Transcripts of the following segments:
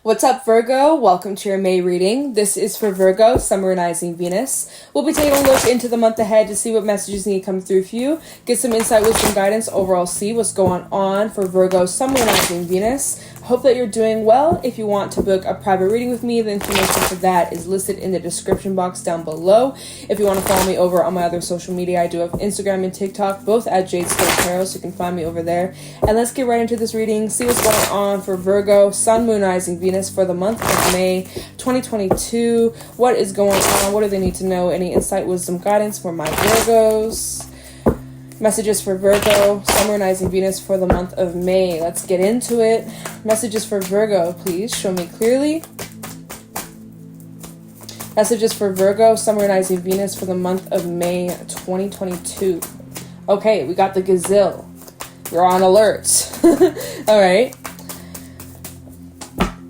What's up, Virgo? Welcome to your May reading. This is for Virgo, Summarizing Venus. We'll be taking a look into the month ahead to see what messages need to come through for you, get some insight with some guidance, overall see what's going on for Virgo, Summarizing Venus. Hope that you're doing well. If you want to book a private reading with me, the information for that is listed in the description box down below. If you want to follow me over on my other social media, I do have Instagram and TikTok, both at JadeStoneTarot, so you can find me over there. And let's get right into this reading, see what's going on for Virgo, Sun, Moon, Rising, Venus for the month of May 2022. What is going on? What do they need to know? Any insight, wisdom, guidance for my Virgos? Messages for Virgo, Sun, Moon, Rising, Venus for the month of May. Let's get into it. Messages for Virgo, please show me clearly. Messages for Virgo, Sun, Moon, Rising, Venus for the month of May 2022. Okay, we got the gazelle. You're on alert. All right.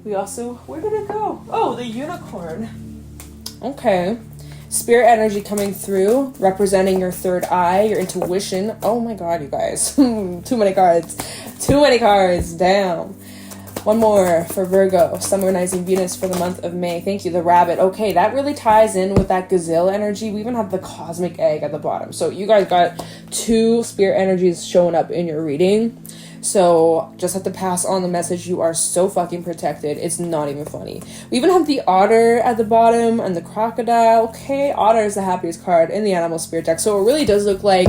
We also, where did it go? Oh, the unicorn. Okay. Spirit energy coming through, representing your third eye, your intuition. Oh my god, you guys. Too many cards. Too many cards. Damn. One more for Virgo, Sun, Moon, Rising, Venus for the month of May. Thank you, the rabbit. Okay, that really ties in with that gazelle energy. We even have the cosmic egg at the bottom. So you guys got two spirit energies showing up in your reading. So just have to pass on the message. You are so fucking protected. It's not even funny. We even have the otter at the bottom and the crocodile. Okay, otter is the happiest card in the animal spirit deck. So it really does look like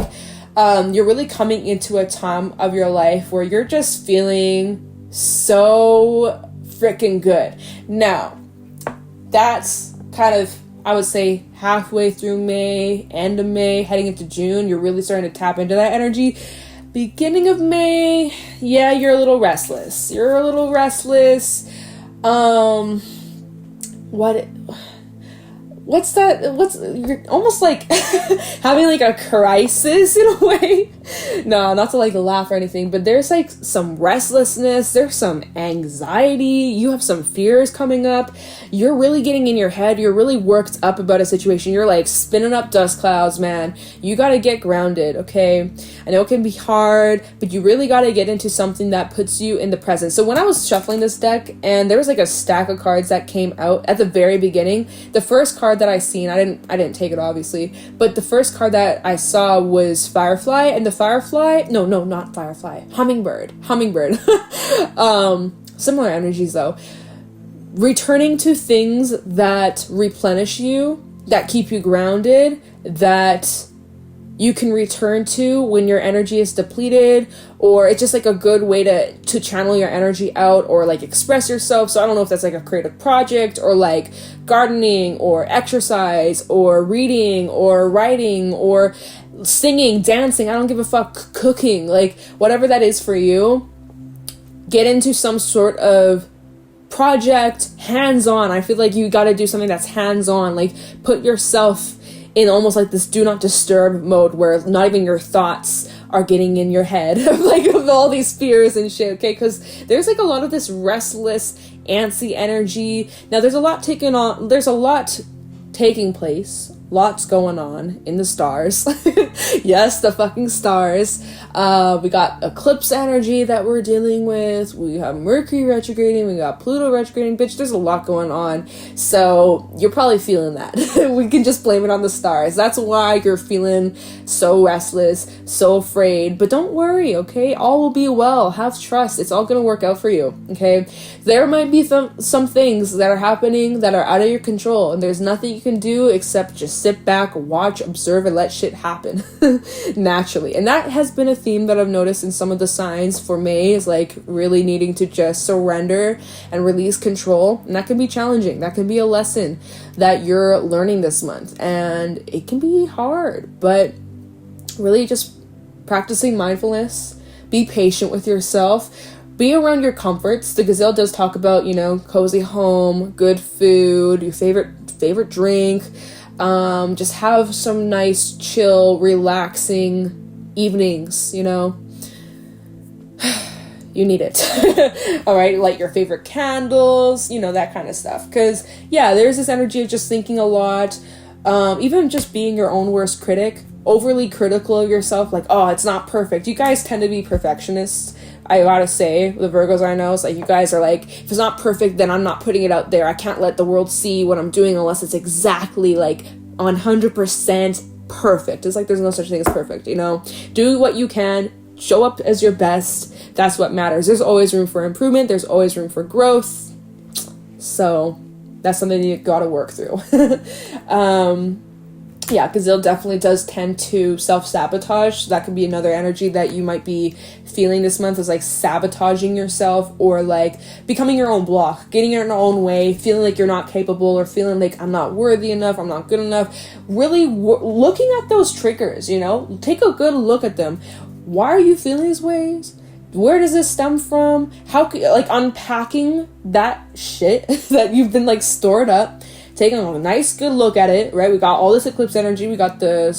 you're really coming into a time of your life where you're just feeling so freaking good. Now, that's kind of, I would say, halfway through May, end of May, heading into June. You're really starting to tap into that energy. Beginning of May, yeah, you're a little restless. You're you're almost like having like a crisis in a way. No, not to like laugh or anything, but there's like some restlessness, there's some anxiety, you have some fears coming up. You're really getting in your head, you're really worked up about a situation. You're like spinning up dust clouds, man. You gotta get grounded, okay? I know it can be hard, but you really gotta get into something that puts you in the present. So when I was shuffling this deck and there was like a stack of cards that came out at the very beginning, the first card that I seen, I didn't take it obviously, but the first card that I saw was Firefly, and the Firefly, no, not Firefly, Hummingbird. Similar energies though. Returning to things that replenish you, that keep you grounded, that you can return to when your energy is depleted, or it's just like a good way to channel your energy out or like express yourself. So I don't know if that's like a creative project or like gardening or exercise or reading or writing or singing, dancing, I don't give a fuck, cooking, like whatever that is for you. Get into some sort of project, hands-on. I feel like you got to do something that's hands-on, like put yourself in almost like this do not disturb mode where not even your thoughts are getting in your head like of all these fears and shit, okay? Because there's like a lot of this restless, antsy energy. Now there's a lot taking place, lots going on in the stars. Yes, the fucking stars. We got eclipse energy that we're dealing with. We have Mercury retrograding. We got Pluto retrograding. Bitch, there's a lot going on. So you're probably feeling that. We can just blame it on the stars. That's why you're feeling so restless, so afraid. But don't worry, okay? All will be well. Have trust. It's all gonna work out for you, okay? There might be some things that are happening that are out of your control, and there's nothing you can do except just sit back, watch, observe, and let shit happen naturally. And that has been a theme that I've noticed in some of the signs for May, is like really needing to just surrender and release control. And that can be challenging. That can be a lesson that you're learning this month, and it can be hard, but really just practicing mindfulness, be patient with yourself, be around your comforts. The gazelle does talk about, you know, cozy home, good food, your favorite drink. Just have some nice, chill, relaxing evenings, you know. You need it. All right, light your favorite candles, you know, that kind of stuff. Because, yeah, there's this energy of just thinking a lot. Even just being your own worst critic overly critical of yourself, like, oh, it's not perfect. You guys tend to be perfectionists. I gotta say, the Virgos I know, it's like, you guys are like, if it's not perfect, then I'm not putting it out there. I can't let the world see what I'm doing unless it's exactly like 100% perfect. It's like, there's no such thing as perfect, you know? Do what you can, show up as your best. That's what matters. There's always room for improvement. There's always room for growth. So that's something you gotta work through. Yeah, because it definitely does tend to self-sabotage. That could be another energy that you might be feeling this month, is like sabotaging yourself, or like becoming your own block, getting in your own way, feeling like you're not capable, or feeling like I'm not worthy enough, I'm not good enough. Really looking at those triggers, you know, take a good look at them. Why are you feeling these ways? Where does this stem from? How, like, unpacking that shit that you've been like stored up, taking a nice good look at it, right? We got all this eclipse energy. We got the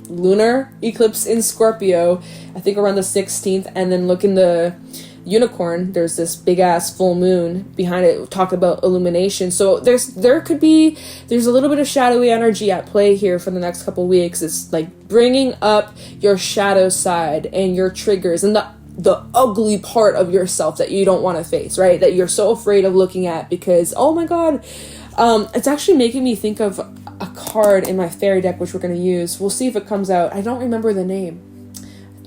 lunar eclipse in Scorpio, I think around the 16th. And then look in the unicorn, there's this big ass full moon behind it. We talked about illumination. So there's a little bit of shadowy energy at play here for the next couple weeks. It's like bringing up your shadow side and your triggers and the ugly part of yourself that you don't want to face, right? That you're so afraid of looking at because, oh my God, it's actually making me think of a card in my fairy deck, which we're going to use. We'll see if it comes out. I don't remember the name.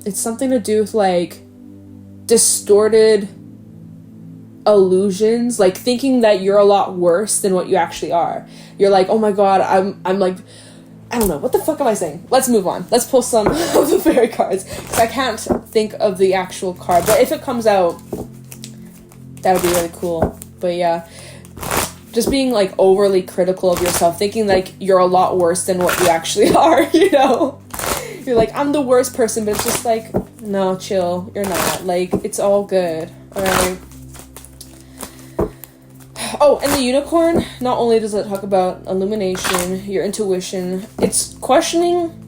It's something to do with like distorted illusions, like thinking that you're a lot worse than what you actually are. You're like, oh my God, I'm like, I don't know, what the fuck am I saying? Let's move on. Let's pull some of the fairy cards, because I can't think of the actual card, but if it comes out, that would be really cool. But yeah, just being like overly critical of yourself, thinking like you're a lot worse than what you actually are, you know? You're like, I'm the worst person, but it's just like, no, chill, you're not. Like, it's all good, alright? Oh, and the unicorn, not only does it talk about illumination, your intuition, it's questioning,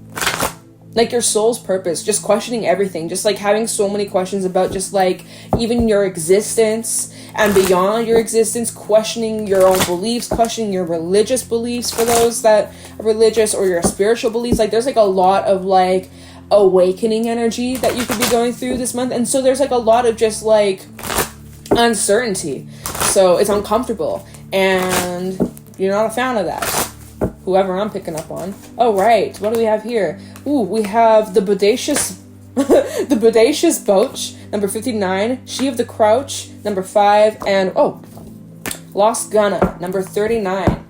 like, your soul's purpose, just questioning everything, just, like, having so many questions about just, like, even your existence and beyond your existence, questioning your own beliefs, questioning your religious beliefs for those that are religious, or your spiritual beliefs. Like, there's, like, a lot of, like, awakening energy that you could be going through this month, and so there's, like, a lot of just, like, uncertainty. So it's uncomfortable, and you're not a fan of that. Whoever I'm picking up on. Oh, right. What do we have here? Ooh, we have the bodacious, the bodacious Boach, number 59. She of the Crouch, number 5. And, oh, Lost Gunna, number 39.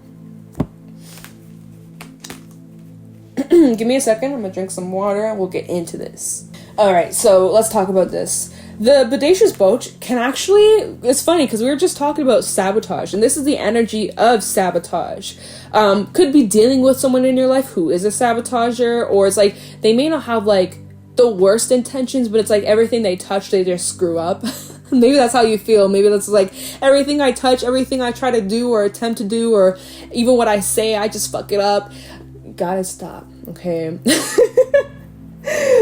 Give me a second. I'm going to drink some water, and we'll get into this. All right, so let's talk about this. The bodacious Boach can actually, it's funny because we were just talking about sabotage, and this is the energy of sabotage. Could be dealing with someone in your life who is a sabotager, or it's like they may not have like the worst intentions, but it's like everything they touch, they just screw up. Maybe that's how you feel. Maybe that's like everything I touch, everything I try to do or attempt to do, or even what I say, I just fuck it up. Gotta stop, okay?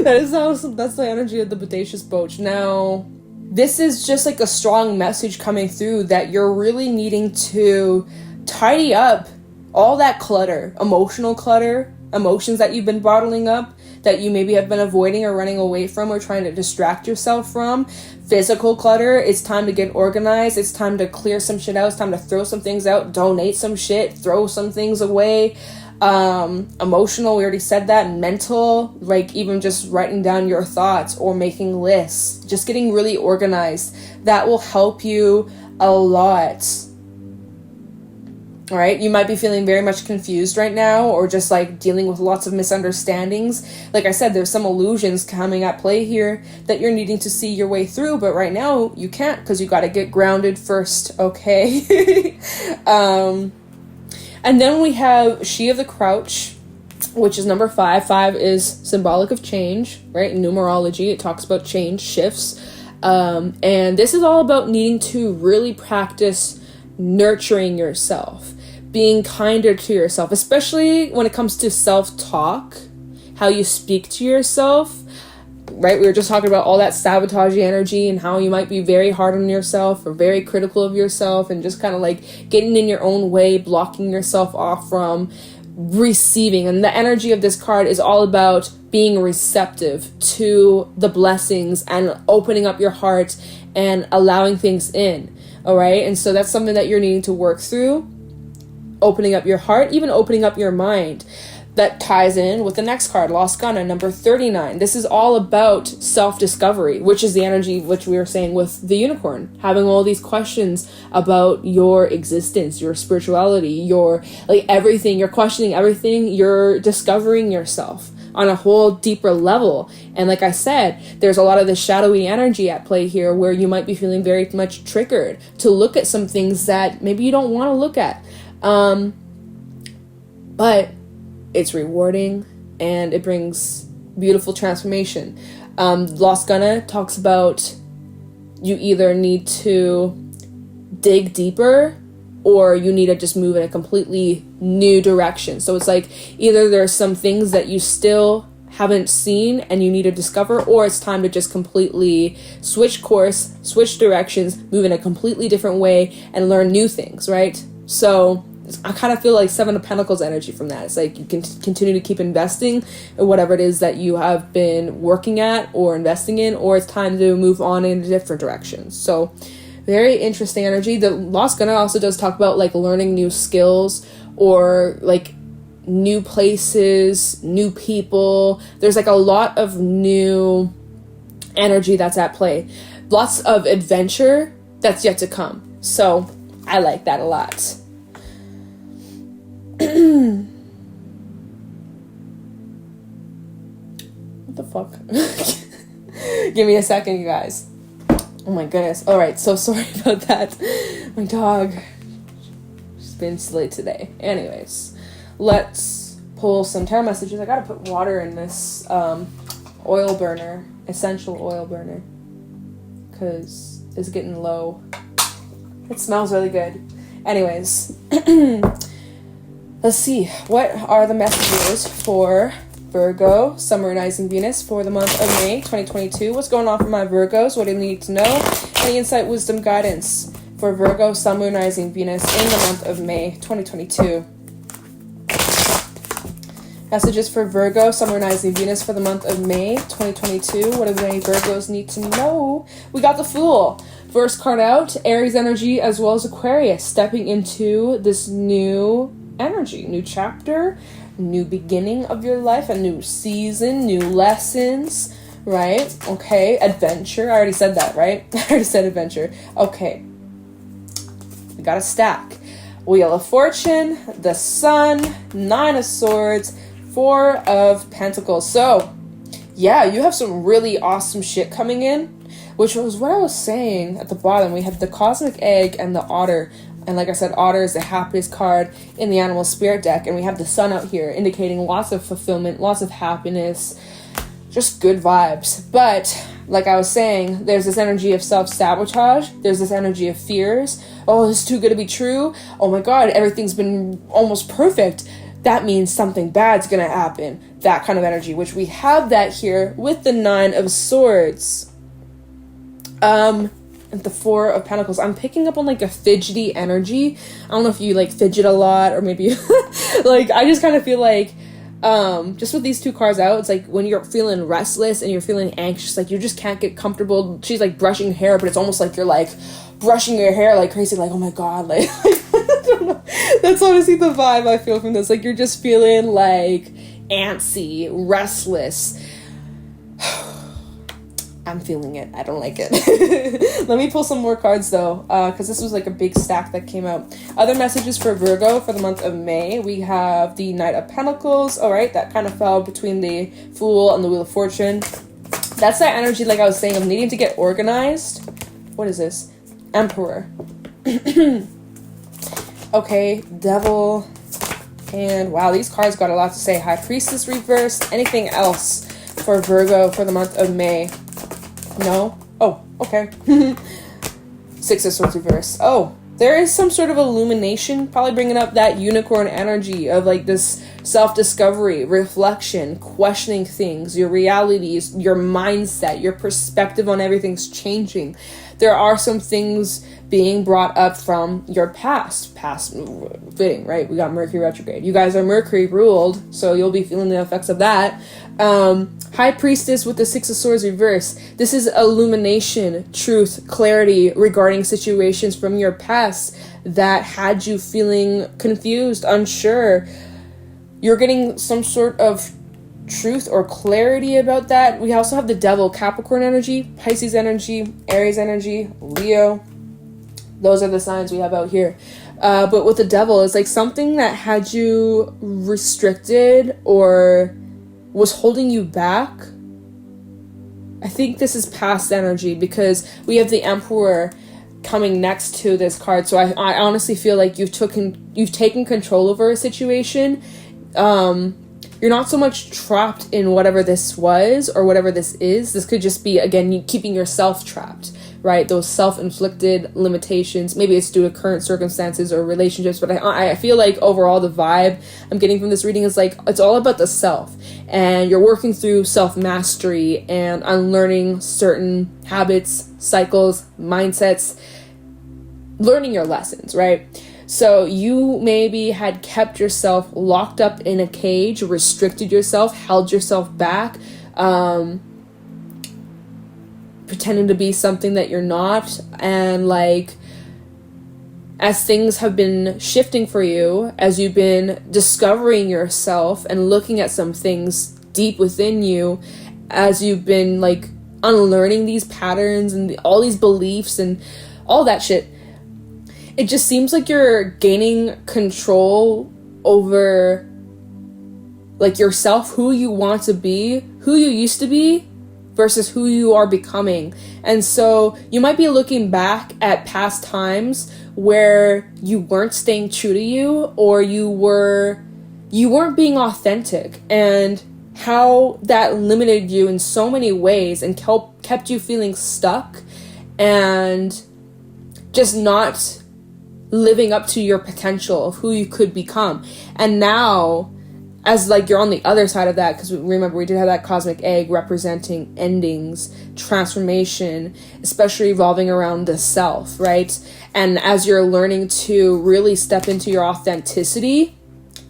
That's the energy of the bodacious Boach. Now, this is just like a strong message coming through that you're really needing to tidy up all that clutter, emotional clutter, emotions that you've been bottling up, that you maybe have been avoiding or running away from or trying to distract yourself from. Physical clutter, it's time to get organized. It's time to clear some shit out. It's time to throw some things out, donate some shit, throw some things away. Emotional, we already said that. Mental, like even just writing down your thoughts or making lists, just getting really organized. That will help you a lot. All right, you might be feeling very much confused right now, or just like dealing with lots of misunderstandings. Like I said, there's some illusions coming at play here that you're needing to see your way through, but right now you can't, because you got to get grounded first, okay? And then we have She of the Crouch, which is number 5. 5 is symbolic of change, right? In numerology, it talks about change, shifts. And this is all about needing to really practice nurturing yourself, being kinder to yourself, especially when it comes to self-talk, how you speak to yourself, right? We were just talking about all that sabotaging energy and how you might be very hard on yourself or very critical of yourself and just kind of like getting in your own way, blocking yourself off from receiving. And the energy of this card is all about being receptive to the blessings and opening up your heart and allowing things in. All right. And so that's something that you're needing to work through. Opening up your heart, even opening up your mind. That ties in with the next card, Lost Gunna, number 39. This is all about self-discovery, which is the energy which we were saying with the unicorn. Having all these questions about your existence, your spirituality, your, like, everything. You're questioning everything. You're discovering yourself on a whole deeper level. And like I said, there's a lot of the shadowy energy at play here where you might be feeling very much triggered to look at some things that maybe you don't want to look at. But it's rewarding and it brings beautiful transformation. Lost Gunna talks about you either need to dig deeper or you need to just move in a completely new direction. So it's like either there's some things that you still haven't seen and you need to discover, or it's time to just completely switch course, switch directions, move in a completely different way and learn new things, right? So I kind of feel like Seven of Pentacles energy from that. It's like you can continue to keep investing in whatever it is that you have been working at or investing in, or it's time to move on in a different direction. So very interesting energy. The Lost Gunna also does talk about like learning new skills or like new places, new people. There's like a lot of new energy that's at play. Lots of adventure that's yet to come. So I like that a lot. What the fuck? Give me a second, you guys. Oh my goodness. Alright, so sorry about that. My dog, she's been silly today. Anyways, let's pull some tarot messages. I gotta put water in this oil burner, essential oil burner, because it's getting low. It smells really good. Anyways, let's see, what are the messages for Virgo, Sun, Moon, Rising, Venus for the month of May 2022? What's going on for my Virgos? What do you need to know? Any insight, wisdom, guidance for Virgo, Sun, Moon, Rising, Venus in the month of May 2022? Messages for Virgo, Sun, Moon, Rising, Venus for the month of May 2022. What do any Virgos need to know? We got the Fool. First card out, Aries energy as well as Aquarius, stepping into this new energy, new chapter, new beginning of your life, a new season, new lessons, right? Okay, adventure. I already said that, right? I already said adventure. Okay, we got a stack. Wheel of Fortune, the Sun, Nine of Swords, Four of Pentacles. So yeah, you have some really awesome shit coming in, which was what I was saying at the bottom. We have the Cosmic Egg and the Otter. And like I said, Otter is the happiest card in the Animal Spirit deck. And we have the Sun out here indicating lots of fulfillment, lots of happiness, just good vibes. But like I was saying, there's this energy of self-sabotage. There's this energy of fears. Oh, this is too good to be true. Oh my God, everything's been almost perfect. That means something bad's going to happen. That kind of energy, which we have that here with the Nine of Swords. And the Four of Pentacles. I'm picking up on like a fidgety energy. I don't know if you like fidget a lot or maybe like I just kind of feel like just with these two cards out, it's like when you're feeling restless and you're feeling anxious, like you just can't get comfortable. She's like brushing hair, but it's almost like you're like brushing your hair like crazy, like oh my God, like I don't know. That's honestly the vibe I feel from this. Like you're just feeling like antsy, restless. I'm feeling it. I don't like it. Let me pull some more cards though, because this was like a big stack that came out. Other messages for Virgo for the month of May. We have the Knight of Pentacles. All right, that kind of fell between the Fool and the Wheel of Fortune. That's that energy, like I was saying, of needing to get organized. What is this? Emperor. Okay, Devil. And wow, these cards got a lot to say. High Priestess reversed. Anything else for Virgo for the month of May? No? Oh, okay. Six of Swords reverse. Oh, there is some sort of illumination, probably bringing up that unicorn energy of like this self-discovery, reflection, questioning things, your realities, your mindset, your perspective on everything's changing. There are some things being brought up from your past fitting, right? We got Mercury retrograde. You guys are Mercury ruled, so you'll be feeling the effects of that. High Priestess with the Six of Swords reverse. This is illumination, truth, clarity regarding situations from your past that had you feeling confused, unsure. You're getting some sort of truth or clarity about that. We also have the Devil, Capricorn energy, Pisces energy, Aries energy, Leo. Those are the signs we have out here. But with the Devil, it's like something that had you restricted or was holding you back. I think this is past energy because we have the Emperor coming next to this card. So I honestly feel like you've taken control over a situation. You're not so much trapped in whatever this was or whatever this is. This could just be, again, keeping yourself trapped, right? Those self-inflicted limitations. Maybe it's due to current circumstances or relationships, but I feel like overall the vibe I'm getting from this reading is like, it's all about the self. And you're working through self-mastery and unlearning certain habits, cycles, mindsets, learning your lessons, right? So you maybe had kept yourself locked up in a cage, restricted yourself, held yourself back, pretending to be something that you're not. And like, as things have been shifting for you, as you've been discovering yourself and looking at some things deep within you, as you've been like unlearning these patterns and all these beliefs and all that shit, it just seems like you're gaining control over like yourself, who you want to be, who you used to be versus who you are becoming. And so you might be looking back at past times where you weren't staying true to you, or you weren't being authentic, and how that limited you in so many ways and kept you feeling stuck and just not living up to your potential of who you could become. And now, as like you're on the other side of that, because remember we did have that cosmic egg representing endings, transformation, especially revolving around the self, right? And as you're learning to really step into your authenticity,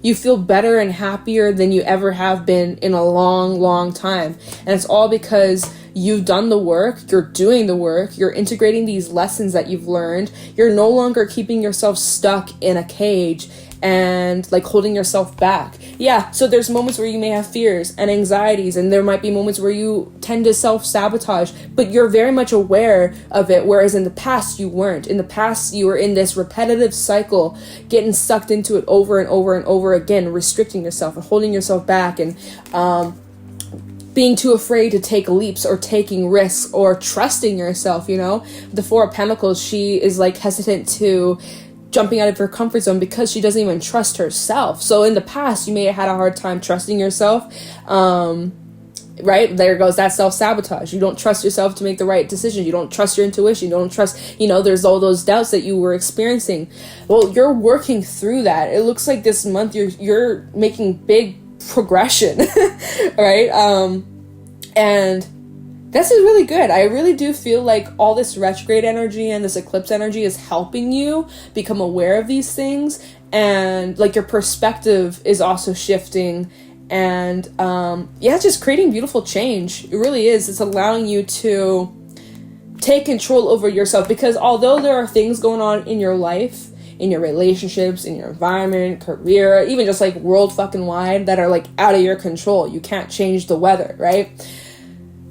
you feel better and happier than you ever have been in a long, long time. And it's all because you've done the work, you're doing the work, you're integrating these lessons that you've learned. You're no longer keeping yourself stuck in a cage and like holding yourself back. Yeah, so there's moments where you may have fears and anxieties, and there might be moments where you tend to self-sabotage, but you're very much aware of it, whereas in the past you weren't. In the past you were in this repetitive cycle, getting sucked into it over and over and over again, restricting yourself and holding yourself back, and being too afraid to take leaps or taking risks or trusting yourself, you know? The Four of Pentacles, she is like hesitant to jumping out of her comfort zone because she doesn't even trust herself. So in the past, you may have had a hard time trusting yourself. Right? There goes that self-sabotage. You don't trust yourself to make the right decisions. You don't trust your intuition. You don't trust, you know, there's all those doubts that you were experiencing. Well, you're working through that. It looks like this month you're making big progression, right? And this is really good. I really do feel like all this retrograde energy and this eclipse energy is helping you become aware of these things, and like your perspective is also shifting, and yeah, it's just creating beautiful change. It really is. It's allowing you to take control over yourself, because although there are things going on in your life, in your relationships, in your environment, career, even just like world fucking wide, that are like out of your control. You can't change the weather, right?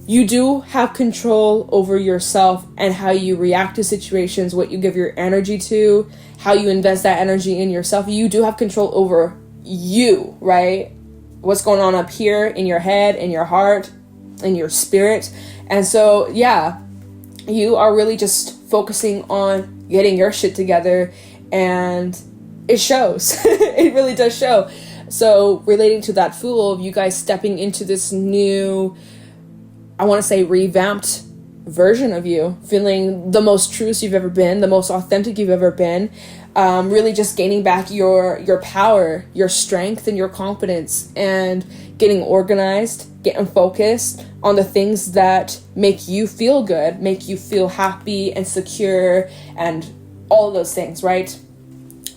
You do have control over yourself and how you react to situations, what you give your energy to, how you invest that energy in yourself. You do have control over you, right? What's going on up here in your head, in your heart, in your spirit. And so, yeah, you are really just focusing on getting your shit together, and it shows. It really does show. So relating to that Fool, you guys stepping into this new, I want to say revamped version of you, feeling the most truest you've ever been, the most authentic you've ever been, really just gaining back your power, your strength, and your confidence, and getting organized, getting focused on the things that make you feel good, make you feel happy and secure and all of those things, right?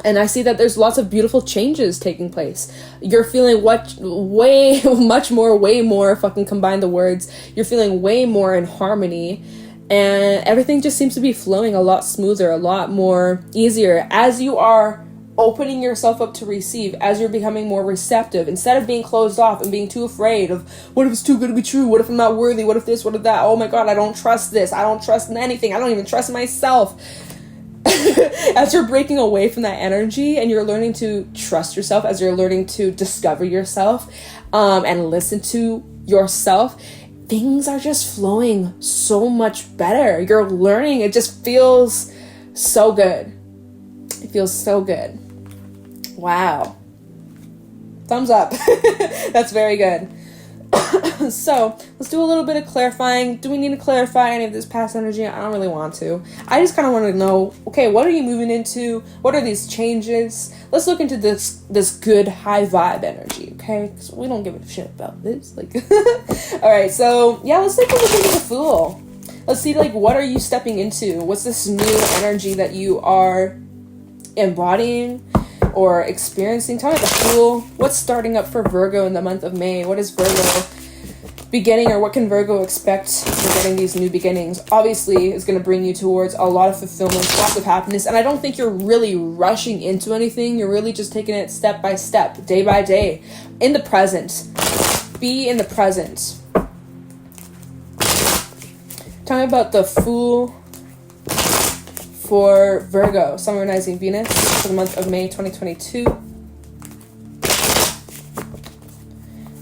And I see that there's lots of beautiful changes taking place. You're feeling way more, fucking combine the words. You're feeling way more in harmony. And everything just seems to be flowing a lot smoother, a lot more easier as you are opening yourself up to receive, as you're becoming more receptive, instead of being closed off and being too afraid of, what if it's too good to be true? What if I'm not worthy? What if this? What if that? Oh my God, I don't trust this. I don't trust anything. I don't even trust myself. As you're breaking away from that energy and you're learning to trust yourself, as you're learning to discover yourself, and listen to yourself, things are just flowing so much better. You're learning. It just feels so good. It feels so good. Wow. Thumbs up. That's very good. So let's do a little bit of clarifying. Do we need to clarify any of this past energy? I don't really want to. I just kind of want to know, okay, what are you moving into? What are these changes? Let's look into this good high vibe energy, okay? Because we don't give a shit about this. Like, all right, so yeah, let's take a look into the Fool. Let's see, like, what are you stepping into? What's this new energy that you are embodying or experiencing? Tell me the Fool. What's starting up for Virgo in the month of May? What is Virgo beginning, or what can Virgo expect regarding these new beginnings? Obviously, it's going to bring you towards a lot of fulfillment, lots of happiness, and I don't think you're really rushing into anything. You're really just taking it step by step, day by day, in the present. Be in the present. Tell me about the Fool for Virgo, Sun, Moon, Rising, Venus, for the month of May 2022.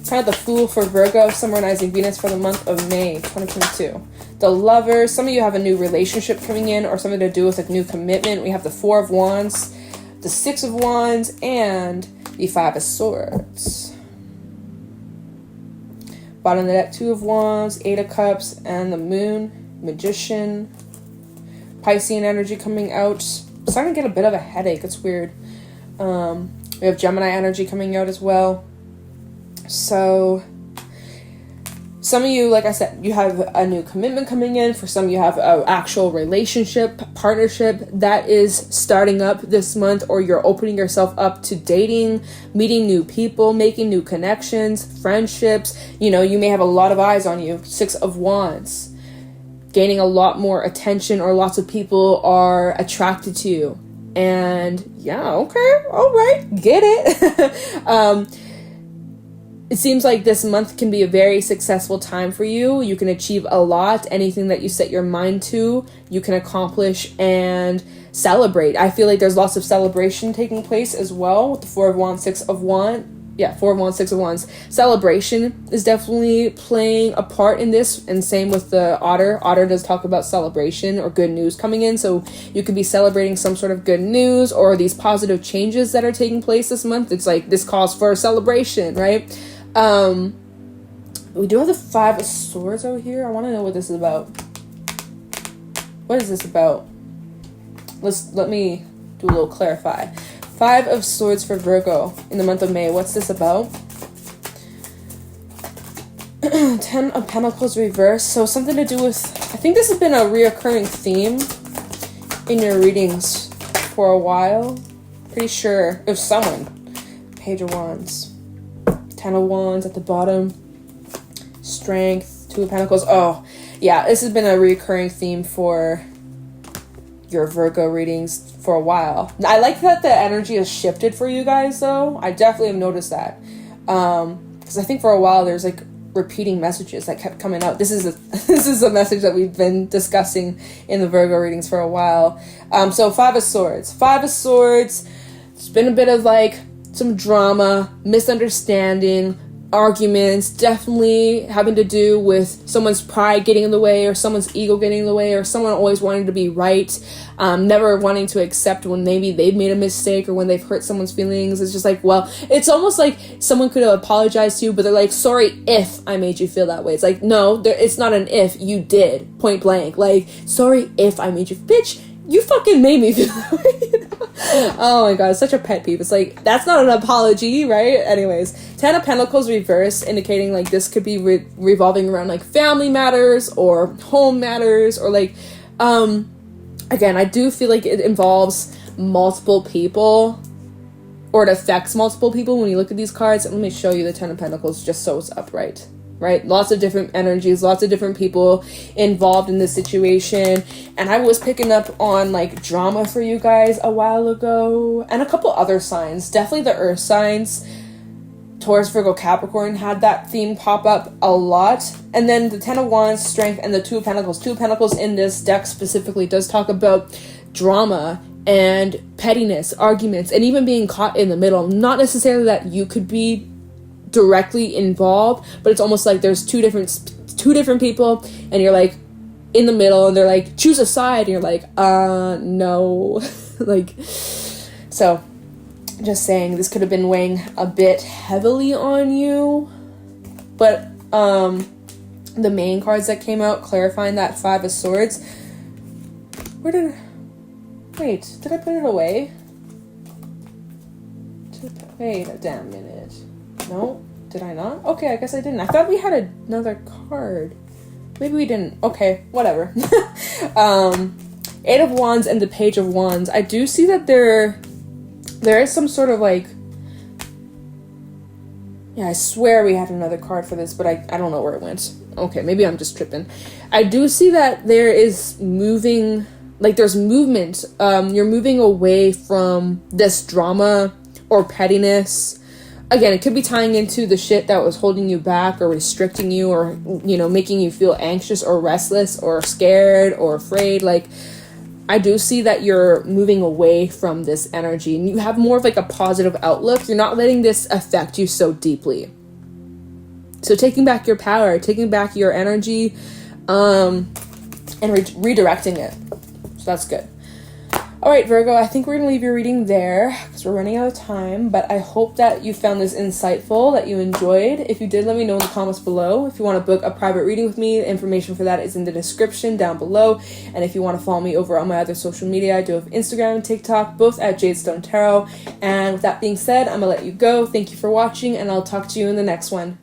Tell me the Fool for Virgo, Sun, Moon, Rising, Venus, for the month of May 2022. The Lovers, some of you have a new relationship coming in or something to do with a new commitment. We have the Four of Wands, the Six of Wands, and the Five of Swords. Bottom of the deck, Two of Wands, Eight of Cups, and the Moon, Magician. Piscean energy coming out. I'm starting to get a bit of a headache. It's weird. We have Gemini energy coming out as well. So some of you, like I said, you have a new commitment coming in. For some, you have an actual relationship, partnership that is starting up this month, or you're opening yourself up to dating, meeting new people, making new connections, friendships. You know, you may have a lot of eyes on you. Six of Wands. Gaining a lot more attention, or lots of people are attracted to you. And yeah, okay, all right, get it. It seems like this month can be a very successful time for you. You can achieve a lot. Anything that you set your mind to, you can accomplish and celebrate. I feel like there's lots of celebration taking place as well with the Four of Wands, Six of Wands. Yeah, Four of Wands, Six of Wands. Celebration is definitely playing a part in this, and same with the Otter. Otter does talk about celebration or good news coming in, so you could be celebrating some sort of good news or these positive changes that are taking place this month. It's like this calls for a celebration, right? We do have the Five of Swords over here. I want to know what this is about. What is this about? Let me do a little clarify. Five of Swords for Virgo in the month of May. What's this about? 10 of Pentacles reverse. So something to do with, I think this has been a reoccurring theme in your readings for a while. Pretty sure if someone. Page of Wands. 10 of Wands at the bottom. Strength. Two of Pentacles. Oh, yeah. This has been a reoccurring theme for your Virgo readings for a while. I like that the energy has shifted for you guys, though. I definitely have noticed that. Because I think for a while there's like repeating messages that kept coming out. This is a message that we've been discussing in the Virgo readings for a while. So Five of Swords. Five of Swords. It's been a bit of like some drama, misunderstanding, arguments, definitely having to do with someone's pride getting in the way, or someone's ego getting in the way, or someone always wanting to be right, never wanting to accept when maybe they've made a mistake or when they've hurt someone's feelings. It's just like, well, it's almost like someone could have apologized to you, but they're like, sorry if I made you feel that way. It's like, no, it's not an if, you did, point blank. Like, sorry if I made you, bitch, you fucking made me feel that way. You know? Oh my god, it's such a pet peeve. It's like, that's not an apology, right? Anyways, 10 of Pentacles reverse, indicating like this could be revolving around like family matters or home matters, or like Again, I do feel like it involves multiple people, or it affects multiple people when you look at these cards. Let me show you the Ten of Pentacles just so it's upright, right? Lots of different energies, lots of different people involved in this situation. And I was picking up on like drama for you guys a while ago, and a couple other signs. Definitely the earth signs, Taurus, Virgo, Capricorn, had that theme pop up a lot. And then the Ten of Wands, Strength, and the Two of Pentacles. Two of Pentacles in this deck specifically does talk about drama and pettiness, arguments, and even being caught in the middle. Not necessarily that you could be directly involved, but it's almost like there's two different people, and you're like in the middle, and they're like, choose a side, and you're like, no. Like, so just saying, this could have been weighing a bit heavily on you. But the main cards that came out clarifying that Five of Swords, did I put it away? Wait a damn minute. No, did I not? Okay, I guess I didn't. I thought we had another card. Maybe we didn't. Okay, whatever. Eight of Wands and the Page of Wands. I do see that there is some sort of like, yeah, I swear we had another card for this, but I don't know where it went. Okay, maybe I'm just tripping. I do see that there is moving, like there's movement. You're moving away from this drama or pettiness. Again, it could be tying into the shit that was holding you back or restricting you, or, you know, making you feel anxious or restless or scared or afraid. Like, I do see that you're moving away from this energy, and you have more of like a positive outlook. You're not letting this affect you so deeply. So taking back your power, taking back your energy, and redirecting it. So that's good. All right, Virgo, I think we're going to leave your reading there because we're running out of time, but I hope that you found this insightful, that you enjoyed. If you did, let me know in the comments below. If you want to book a private reading with me, the information for that is in the description down below. And if you want to follow me over on my other social media, I do have Instagram and TikTok, both at Jadestone Tarot. And with that being said, I'm going to let you go. Thank you for watching, and I'll talk to you in the next one.